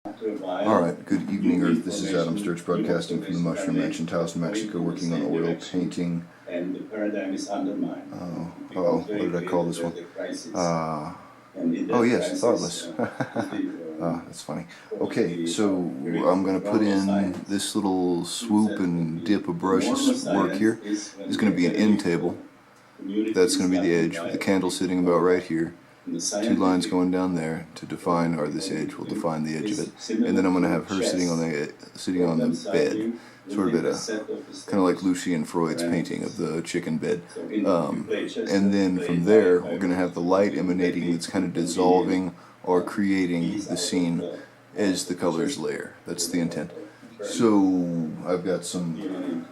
Alright, good evening Earth, this is Adam Sturch broadcasting from the Mushroom Mansion, Taos, New Mexico, working on oil painting. And the paradigm is undermined. What did I call this one? Oh yes, thoughtless. That's funny. Okay, so I'm going to put in this little swoop and dip of brushes work here. This is going to be an end table. That's going to be the edge with the candle sitting about right here. Two lines going down there to define, or this edge will define the edge of it, and then I'm going to have her sitting on the bed, sort of at a kind of like Lucien Freud's painting of the chicken bed. And then from there we're going to have the light emanating that's kind of dissolving or creating the scene as the colors layer. That's the intent. So I've got some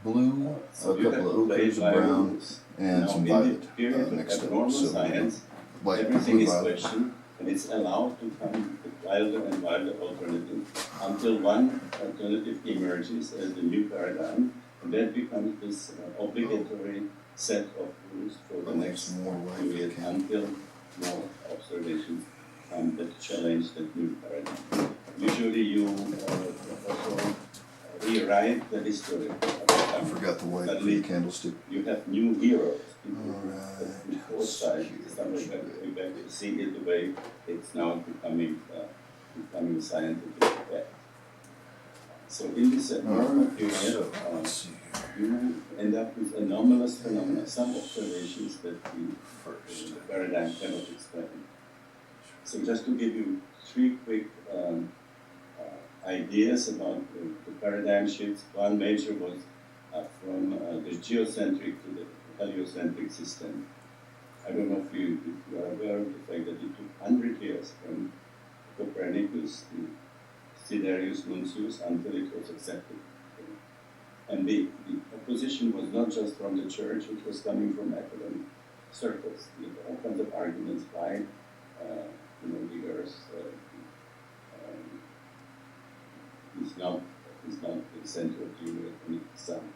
blue, a couple of ochres of brown, and some violet next to it. So light blue, violet. And it's allowed to come with wilder and wilder alternatives until one alternative emerges as the new paradigm, and that becomes this obligatory set of rules for the next period until more observations that challenge that new paradigm. Usually you also rewrite the history. I forgot the white for the candlestick. You have new heroes. Alright. Foresight, something that we better see it the way it's now becoming scientific fact. So in this period, you end up with anomalous phenomena, some observations that the paradigm cannot explain. So just to give you three quick ideas about the paradigm shifts. One major was from the geocentric to the heliocentric system. I don't know if you are aware of the fact that it took 100 years from Copernicus to Siderius Nuncius until it was accepted. And the opposition was not just from the church, it was coming from academic circles. There were all kinds of arguments why the Earth is not the center of the universe and the sun.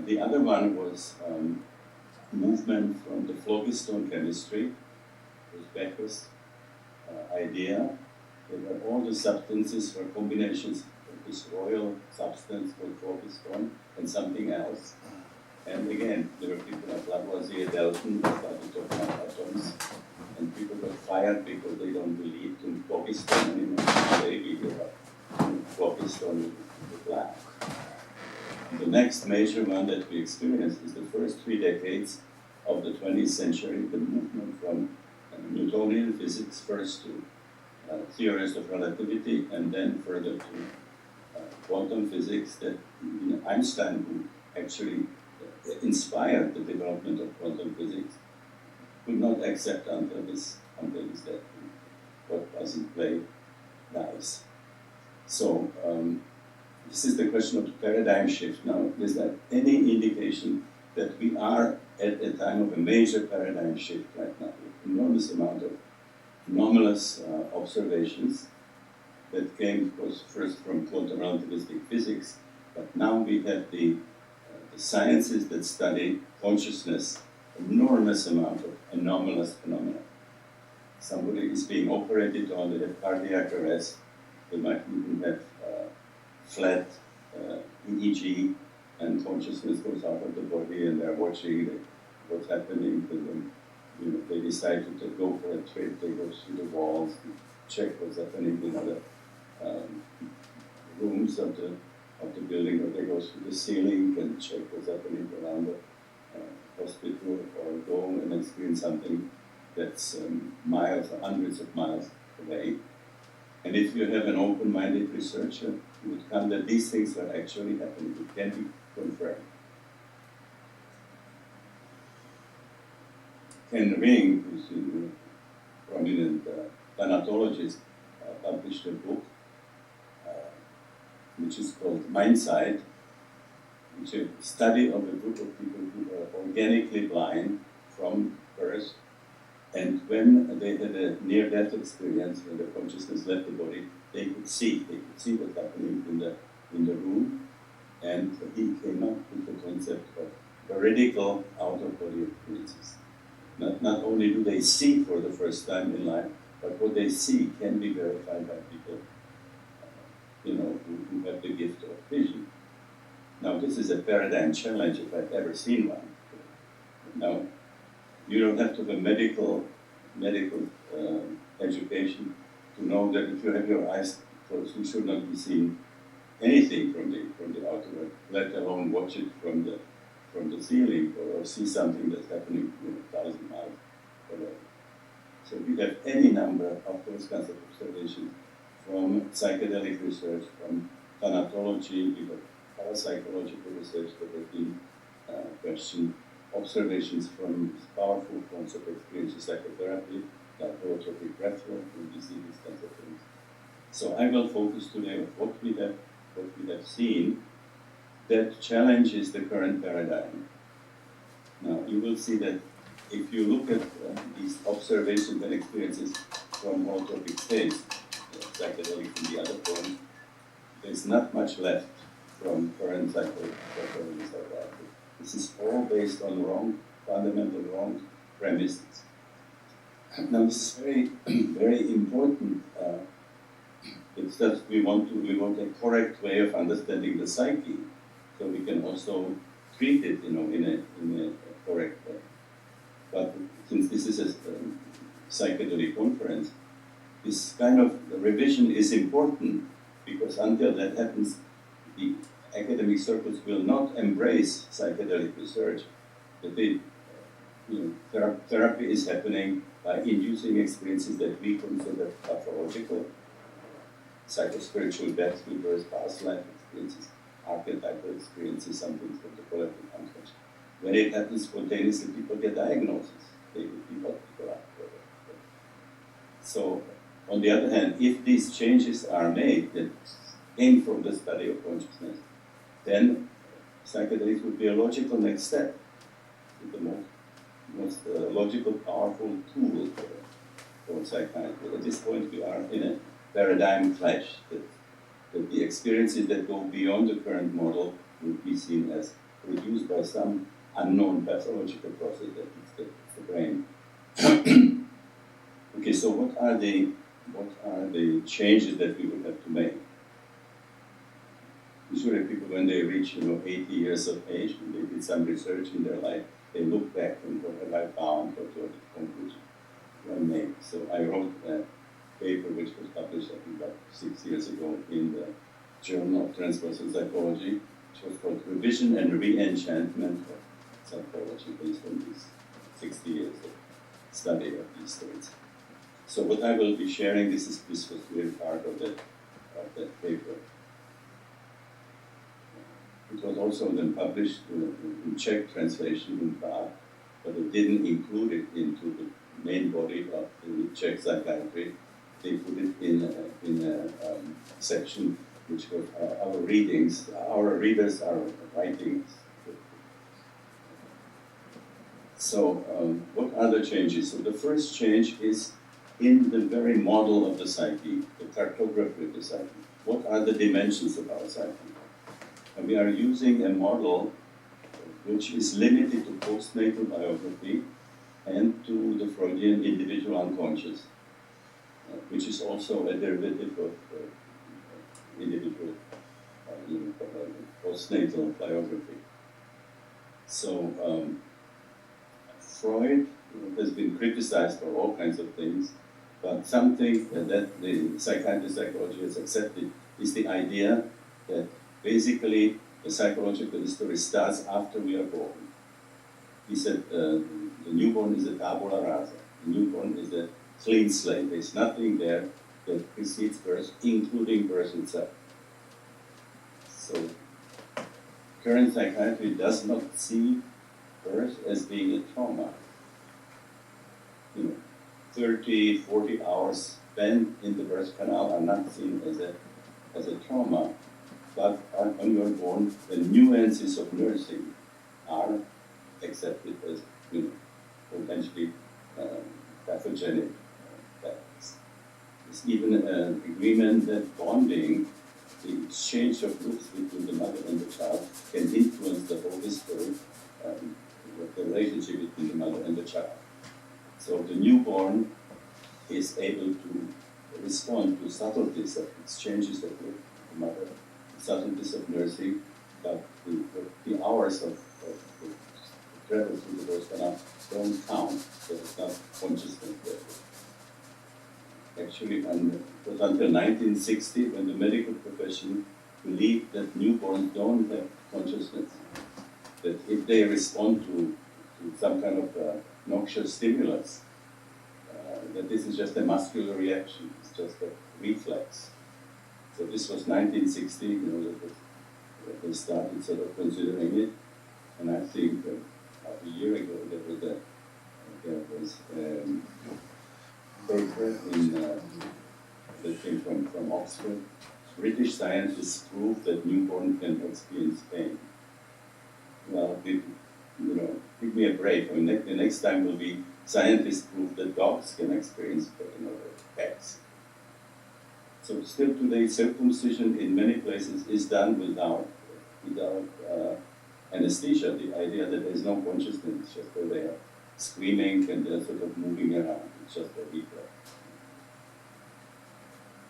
The other one was movement from the phlogiston chemistry, was Becker's idea that all the substances were combinations of this royal substance called phlogiston and something else. And again, there were people like Lavoisier, Dalton, who started talking about atoms, and people got fired because they don't believe in phlogiston anymore. They give phlogiston with black. The next major one that we experienced is the first 3 decades of the 20th century, the movement from Newtonian physics first to theories of relativity and then further to quantum physics that Einstein, who actually inspired the development of quantum physics, could not accept until his death. What doesn't play dies. So this is the question of the paradigm shift. Now, is there any indication that we are at a time of a major paradigm shift right now? Enormous amount of anomalous observations that came, of course, first from quantum relativistic physics, but now we have the sciences that study consciousness, enormous amount of anomalous phenomena. Somebody is being operated on, they have cardiac arrest, they might even have flat EEG, and consciousness goes out of the body, and they're watching what's happening to them. They decide to go for a trip, they go through the walls, check what's happening in other rooms of the building, or they go through the ceiling and check what's happening around the hospital, or go and experience something that's miles or hundreds of miles away. And if you have an open-minded researcher, you would come that these things are actually happening. It can be confirmed. Ken Ring, who's a prominent thanatologist, published a book which is called Mindsight, which is a study of a group of people who are organically blind from birth. And when they had a near-death experience, when the consciousness left the body, they could see what's happening in the room. And he came up with the concept of veridical out-of-body experiences. Not only do they see for the first time in life, but what they see can be verified by people, who have the gift of vision. Now, this is a paradigm challenge if I've ever seen one. Now, you don't have to have a medical education to know that if you have your eyes closed, you should not be seeing anything from the outer world, let alone watch it from the ceiling or see something that's happening 1,000 miles away. So we have any number of those kinds of observations from psychedelic research, from thanatology, we have parapsychological research that has been questioned, observations from powerful forms of experiential psychotherapy, like holotropic breathwork, and we see these kinds of things. So I will focus today on what we have seen that challenges the current paradigm. Now, you will see that if you look at these observations and experiences from holotropic states, psychedelic and the other forms, there's not much left from current psychology. This is all based on fundamental wrong premises. Now, this is very, very important. It's that we want a correct way of understanding the psyche, so we can also treat it, in a correct way. But since this is a psychedelic conference, this kind of revision is important, because until that happens, the academic circles will not embrace psychedelic research. That therapy is happening by inducing experiences that we consider pathological, psychospiritual death, rebirth, past life experiences, archetypal experiences, something from the collective unconscious. When it happens spontaneously, people get diagnoses. They would be what people are. So, on the other hand, if these changes are made that came from the study of consciousness, then psychedelics would be a logical next step, the most logical, powerful tool for psychiatry. At this point, we are in a paradigm clash that the experiences that go beyond the current model would be seen as produced by some unknown pathological process that is the brain. Okay, so what are the changes that we would have to make? Usually people, when they reach 80 years of age, and they did some research in their life, they look back and what have I found, what sort of conclusion do I make? So I wrote a paper which was published, I think, about 6 years ago in the Journal of Transpersonal Psychology, which was called Revision and Re-Enchantment of Psychology, based on these 60 years of study of these states. So what I will be sharing, this was really part of that paper. It was also then published in Czech translation in Prague, but it didn't include it into the main body of the Czech psychiatry. They put it in a section which was our readings. Our readers are writings. So what are the changes? So the first change is in the very model of the psyche, the cartography of the psyche. What are the dimensions of our psyche? And we are using a model which is limited to postnatal biography and to the Freudian individual unconscious, which is also a derivative of individual postnatal biography. So Freud has been criticized for all kinds of things, but something that the psychology has accepted is the idea that basically the psychological history starts after we are born. He said the newborn is a tabula rasa. The newborn is a clean slate. There's nothing there that precedes birth, including birth itself. So current psychiatry does not see birth as being a trauma. 30, 40 hours spent in the birth canal are not seen as a trauma, but when you are born, the nuances of nursing are accepted as potentially pathogenic factors. There's even an agreement that bonding, the exchange of looks between the mother and the child, can influence the whole history of the relationship between the mother and the child. So the newborn is able to respond to subtleties of exchanges of the mother, subtleties of nursing, but the hours of the travel through the birth canal don't count. There is not consciousness there. Actually, it was until 1960 when the medical profession believed that newborns don't have consciousness, that if they respond to some kind of noxious stimulus, that this is just a muscular reaction, it's just a reflex. So this was 1960, that they started sort of considering it, and I think about a year ago there was a paper that came from Oxford. British scientists proved that newborn can experience pain. Well, give me a break. I mean, the next time will be scientists prove that dogs can experience pain or pets. So still today, circumcision in many places is done without anesthesia. The idea that there is no consciousness, just that they are screaming and they're sort of moving around. It's just a reflex.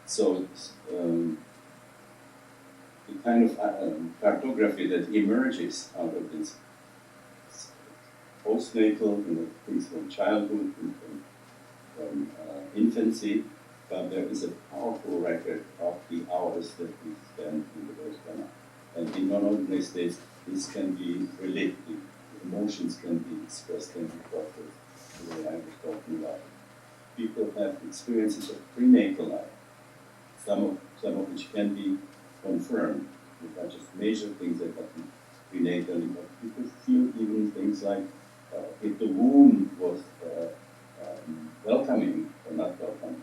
So the kind of cartography that emerges out of this postnatal, things from childhood, from infancy, but there is a powerful record of the hours that we spend in the birth canal. And in non-ordinary states, this can be related, emotions can be expressed, can be processed, the way I was talking about. People have experiences of prenatal life, some of which can be confirmed. These are just major things that happen prenatally, but people feel even things like if the womb was welcoming or not welcoming.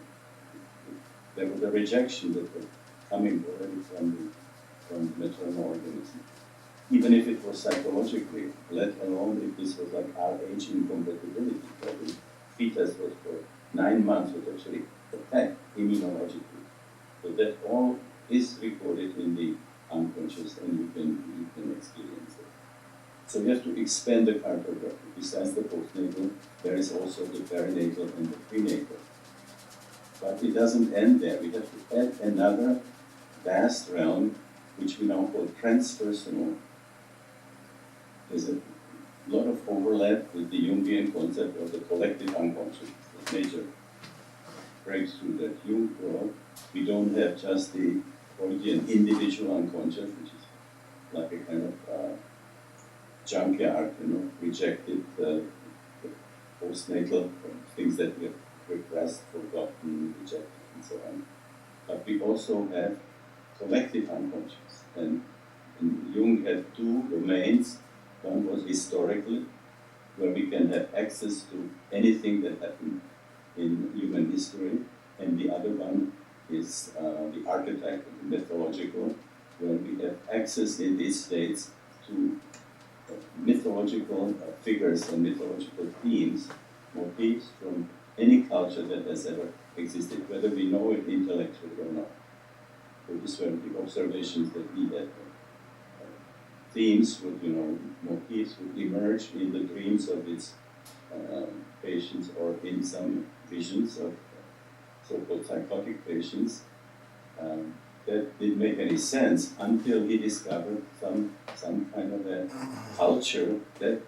There was a rejection that was coming already from the maternal organism. Even if it was psychologically, let alone if this was like our age incompatibility, where the fetus was for 9 months was actually attacked immunologically. So that all is recorded in the unconscious, and you can experience it. So we have to expand the cartography. Besides the postnatal, there is also the perinatal and the prenatal. But it doesn't end there. We have to add another vast realm, which we now call transpersonal. There's a lot of overlap with the Jungian concept of the collective unconscious, the major breakthrough that Jung brought. We don't have just the Freudian individual unconscious, which is like a kind of junkyard, rejected postnatal things that we have repressed, forgotten, rejected, and so on. But we also have collective unconscious. And Jung had two domains. One was historically, where we can have access to anything that happened in human history, and the other one is the archetype, the mythological, where we have access in these states to mythological figures and mythological themes, motifs from any culture that has ever existed, whether we know it intellectually or not. So these were the observations that we had. Themes would, motifs would emerge in the dreams of its patients or in some visions of so-called psychotic patients. That didn't make any sense until he discovered some kind of a culture that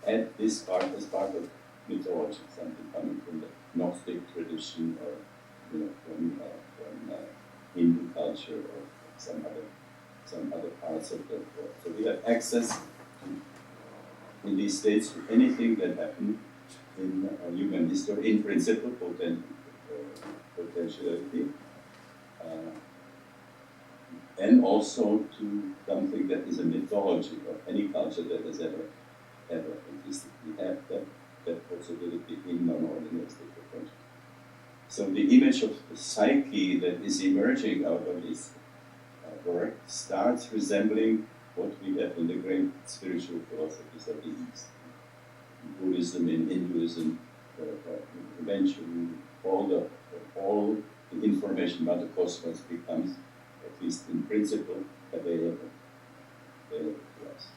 had this part as part of mythology, something coming from the Gnostic tradition or from Hindu culture or some other parts of the world. So we have access in these states to anything that happened in human history, in principle, potentiality, and also to something that is a mythology of any culture that has ever existed. We have that possibility in non-ordinary state of consciousness. So the image of the psyche that is emerging out of this work starts resembling what we have in the great spiritual philosophies of the East. Buddhism and Hinduism, eventually all the information about the cosmos becomes, at least in principle, available to us.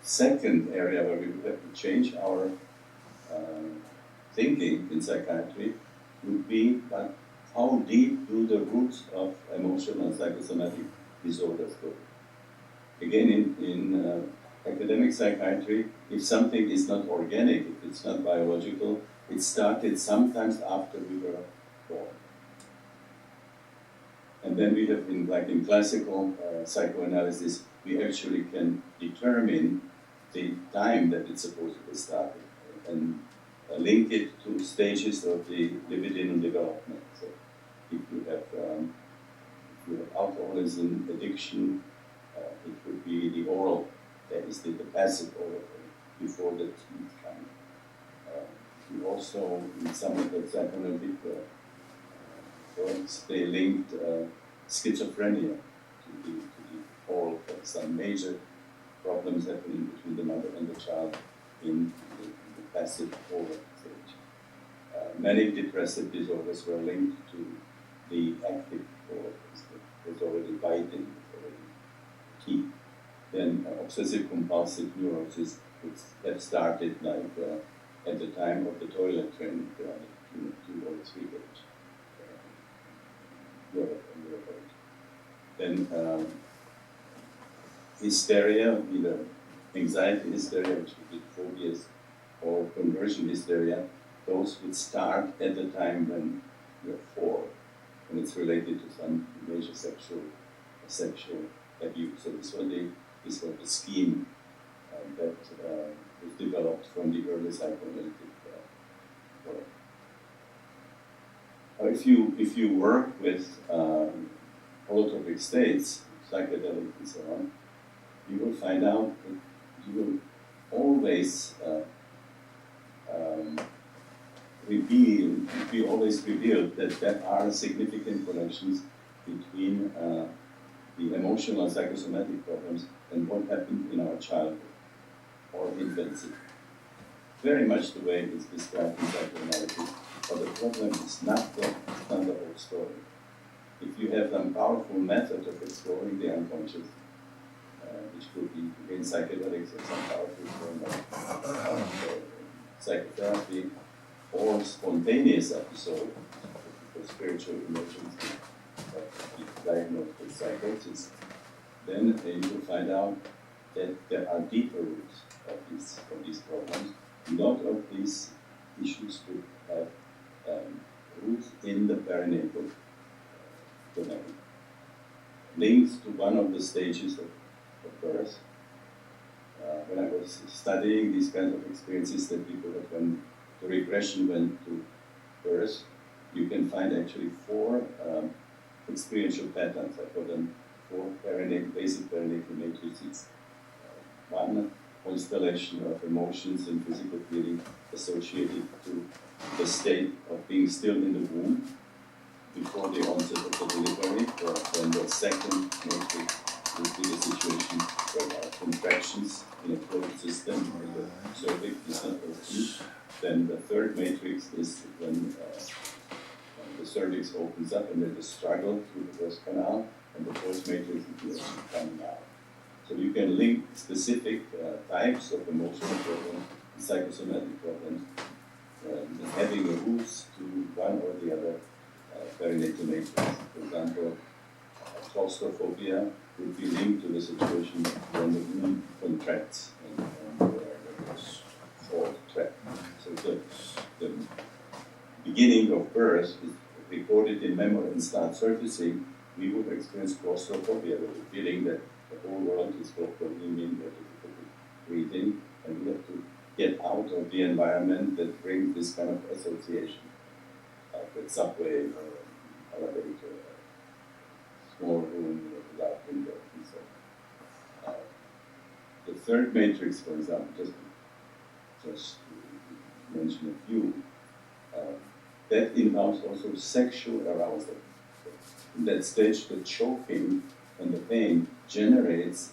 second area where we would have to change our thinking in psychiatry would be, but how deep do the roots of emotional and psychosomatic disorders go? Again, in academic psychiatry, if something is not organic, if it's not biological, it started sometimes after we were born. And then we have, in classical psychoanalysis, we actually can determine the time that it's supposed to be started and link it to stages of the libidinal development. So if you have alcoholism, addiction, it would be the oral, that is the passive oral, before the teeth come. We also, in some of the psychoanalytic works, they linked schizophrenia to the oral, some major problems happening between the mother and the child in the passive oral stage. Manic depressive disorders were linked to the active oral, was already biting, already key. Then obsessive compulsive neurosis, which that started like at the time of the toilet training, 2 or 3 age. Then hysteria, either anxiety hysteria, which would be phobias, or conversion hysteria, those would start at the time when you're 4, and it's related to some major sexual abuse. So this was the scheme that was developed from the early psychoanalytic work. If you work with holotropic states, psychedelics and so on, you will find out that you will always reveal that there are significant connections between the emotional and psychosomatic problems and what happened in our childhood or infancy. Very much the way it's described in psychoanalysis, but the problem is not the whole story. If you have some powerful method of exploring the unconscious, which could be again psychedelics or some powerful form of psychotherapy, or spontaneous episode, for spiritual emergency, diagnosed with psychosis, then you will find out that there are deeper roots of these problems. A lot of these issues could have roots in the perinatal domain, links to one of the stages of birth. When I was studying these kinds of experiences that people had when the regression went to birth, you can find actually 4 experiential patterns. I call them 4 basic perinatal matrices. One constellation of emotions and physical feeling associated to the state of being still in the womb before the onset of the delivery, or then the second matrix would be the situation where there are contractions in a closed system, where the cervix is not open. Then the third matrix is when the cervix opens up and there's a struggle through the birth canal, and the fourth matrix is coming out. So you can link specific types of emotional problems, psychosomatic problems, having a roots to one or the other perinatal matrix. For example, claustrophobia would be linked to the situation when the womb contracts and there's or trapped. So the beginning of birth is recorded in memory and starts surfacing. We would experience claustrophobia, with the feeling that the whole world is closing in, we have difficulty breathing, and we have to get out of the environment that brings this kind of association, like a subway or elevator, small room without windows, and so on. The third matrix, for example, just to mention a few, that involves also sexual arousal. In that stage, the choking and the pain generates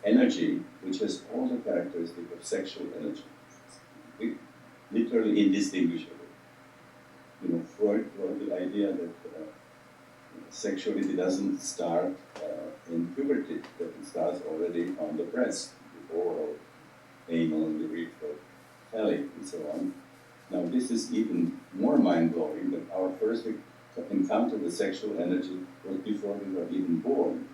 energy which has all the characteristics of sexual energy. It's literally indistinguishable. Freud brought the idea that sexuality doesn't start in puberty, that it starts already on the breast. oral, anal, urethral, phallic, and so on. Now, this is even more mind-blowing that our first encounter with sexual energy was before we were even born.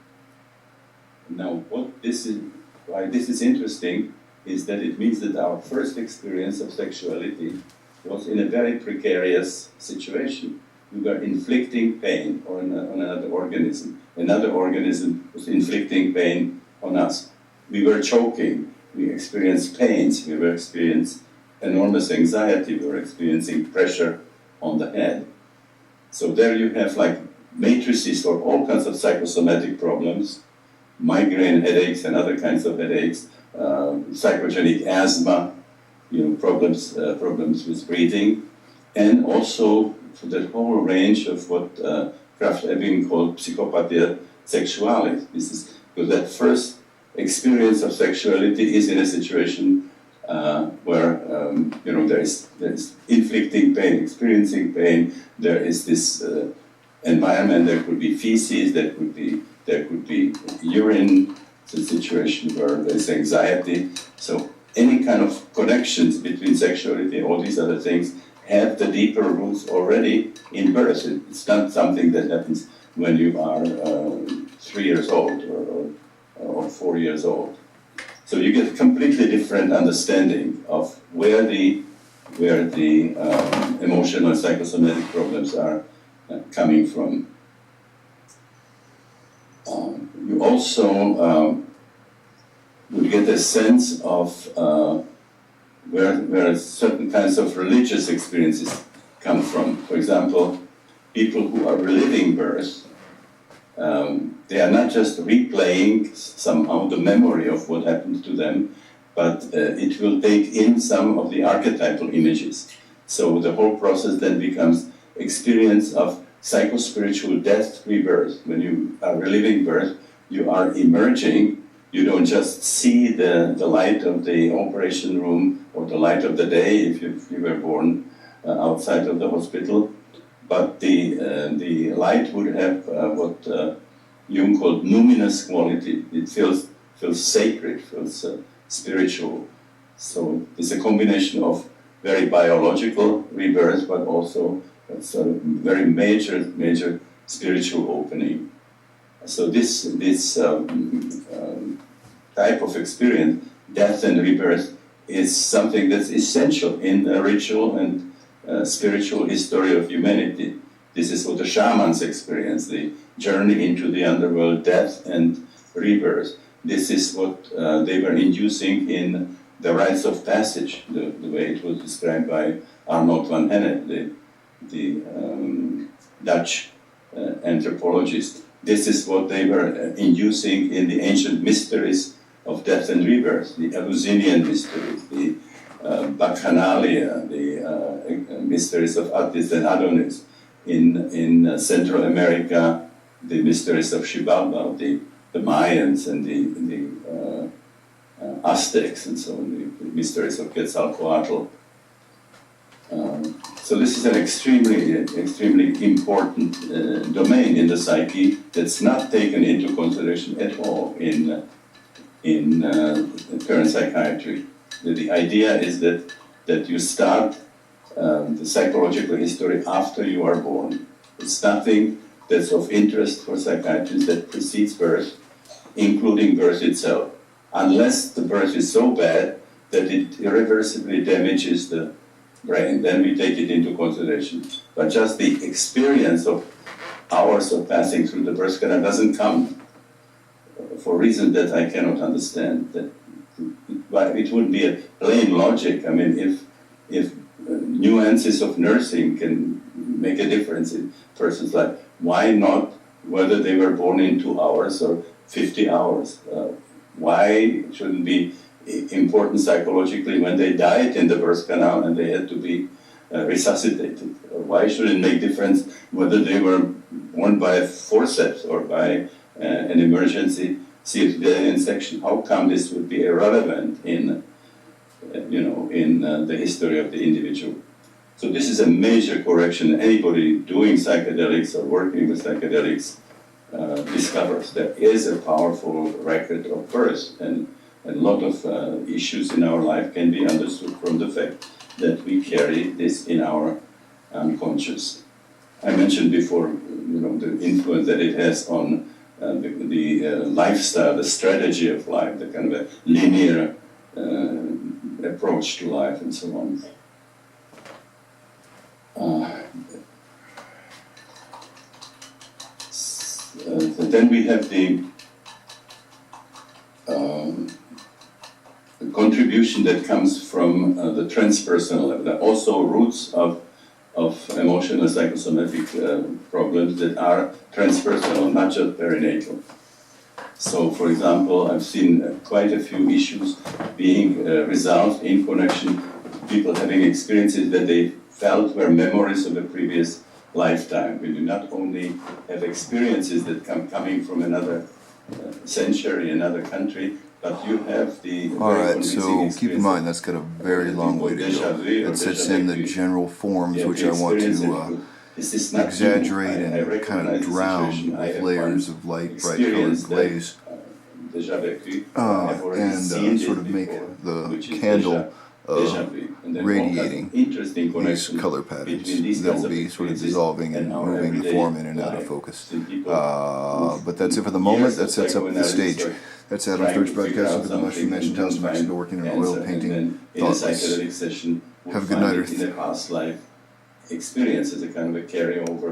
Now, why this is interesting is that it means that our first experience of sexuality was in a very precarious situation. We were inflicting pain on another organism. Another organism was inflicting pain on us. We were choking. We experienced pains. We were experiencing enormous anxiety. We were experiencing pressure on the head. So there you have like matrices for all kinds of psychosomatic problems, migraine headaches and other kinds of headaches, psychogenic asthma, problems with breathing, and also for the whole range of what Krafft-Ebing called psychopathia sexualis. This is because that first experience of sexuality is in a situation where there is inflicting pain, experiencing pain. There is this environment. There could be feces. There could be urine. It's a situation where there is anxiety. So any kind of connections between sexuality and all these other things have the deeper roots already in birth. It's not something that happens when you are 3 years old or 4 years old. So you get a completely different understanding of where the emotional psychosomatic problems are coming from. You also would get a sense of where certain kinds of religious experiences come from. For example, people who are reliving birth, they are not just replaying somehow the memory of what happened to them, but it will take in some of the archetypal images. So the whole process then becomes experience of psychospiritual death, rebirth. When you are reliving birth, you are emerging. You don't just see the light of the operation room or the light of the day if you were born outside of the hospital, but the light would have what Jung called numinous quality. It feels sacred, feels spiritual. So it's a combination of very biological rebirth, but also a very major spiritual opening. So this type of experience, death and rebirth, is something that's essential in the ritual and spiritual history of humanity. This is what the shamans experience, the journey into the underworld, death and rebirth. This is what they were inducing in the rites of passage, the way it was described by Arnold van Hennep, the Dutch anthropologist. This is what they were inducing in the ancient mysteries of death and rebirth, the Eleusinian mysteries, the Bacchanalia, the mysteries of Attis and Adonis. In Central America, the mysteries of Xibalba, the Mayans and the Aztecs and so on, the mysteries of Quetzalcoatl. So this is an extremely important domain in the psyche that's not taken into consideration at all in current psychiatry. The idea is that you start the psychological history after you are born. It's nothing that's of interest for psychiatrists that precedes birth, including birth itself, unless the birth is so bad that it irreversibly damages the brain. Then we take it into consideration. But just the experience of hours of passing through the birth canal doesn't come for reasons that I cannot understand. That it would be a plain logic. I mean, if nuances of nursing can make a difference in person's life, why not whether they were born in 2 hours or 50 hours? Why shouldn't be important psychologically when they died in the birth canal and they had to be resuscitated? Why should it make difference whether they were born by forceps or by an emergency cesarean section? How come this would be irrelevant in the history of the individual? So this is a major correction. Anybody doing psychedelics or working with psychedelics discovers there is a powerful record of birth, and a lot of issues in our life can be understood from the fact that we carry this in our unconscious. I mentioned before, the influence that it has on the lifestyle, the strategy of life, the kind of a linear approach to life, and so on. Then we have the contribution that comes from the transpersonal level. There are also roots of emotional psychosomatic problems that are transpersonal, not just perinatal. So, for example, I've seen quite a few issues being resolved in connection, people having experiences that they felt were memories of a previous lifetime. We do not only have experiences that coming from another century, another country, but you have the... Alright, so keep in mind that's got a very long way to go. It sets in the general forms, which I want to exaggerate and kind of drown with layers of light, bright colored glaze, and sort of make the candle radiating these color patterns that will be sort of dissolving and moving the form in and out of focus. But that's it for the moment. That sets up the stage. That's Adam's Sturch broadcasting for the Mushroom Nation, Tales of Mexico, working in oil painting, thoughtless. Have a good night, Earth. Experience as a kind of a carryover